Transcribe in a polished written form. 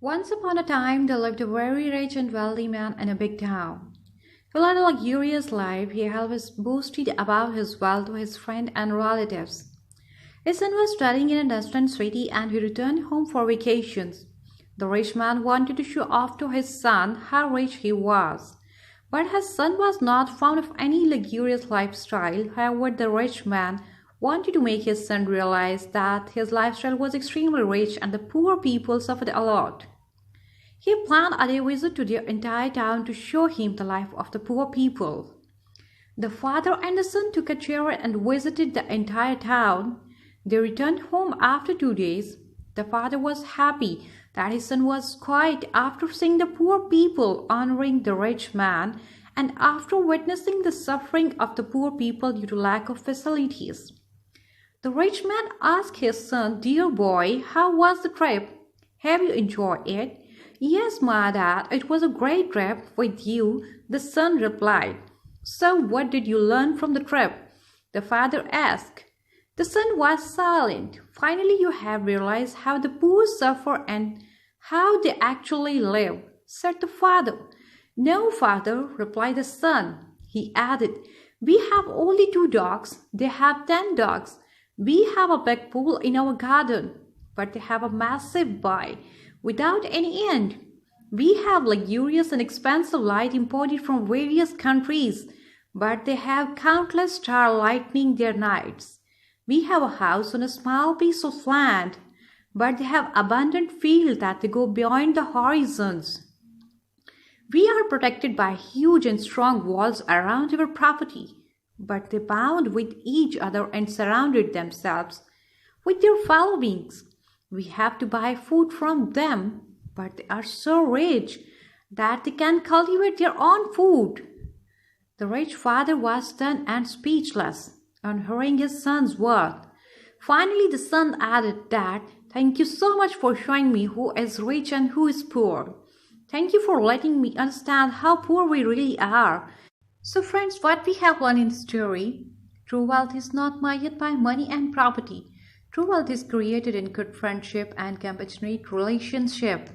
Once upon a time, there lived a very rich and wealthy man in a big town. He led a luxurious life. He always boasted about his wealth to his friends and relatives. His son was studying in a distant city and he returned home for vacations. The rich man wanted to show off to his son how rich he was. But his son was not fond of any luxurious lifestyle. However, the rich man wanted to make his son realize that his lifestyle was extremely rich and the poor people suffered a lot. He planned a day visit to the entire town to show him the life of the poor people. The father and the son took a chariot and visited the entire town. They returned home after 2 days. The father was happy that his son was quiet after seeing the poor people honoring the rich man and after witnessing the suffering of the poor people due to lack of facilities. The rich man asked his son, "Dear boy, how was the trip? Have you enjoyed it?" "Yes, my dad, it was a great trip with you," the son replied. "So what did you learn from the trip?" the father asked. The son was silent. "Finally, you have realized how the poor suffer and how they actually live," said the father. "No, father," replied the son. He added, "We have only 2 dogs. They have 10 dogs. We have a big pool in our garden, but they have a massive bay without any end. We have luxurious and expensive light imported from various countries, but they have countless stars lightening their nights. We have a house on a small piece of land, but they have abundant fields that they go beyond the horizons. We are protected by huge and strong walls around our property, but they bound with each other and surrounded themselves with their fellow beings. We have to buy food from them, but they are so rich that they can cultivate their own food." The rich father was stunned and speechless on hearing his son's words. Finally, the son added that, "Thank you so much for showing me who is rich and who is poor. Thank you for letting me understand how poor we really are." So friends, what we have learned in the story, true wealth is not measured by money and property. True wealth is created in good friendship and compassionate relationship.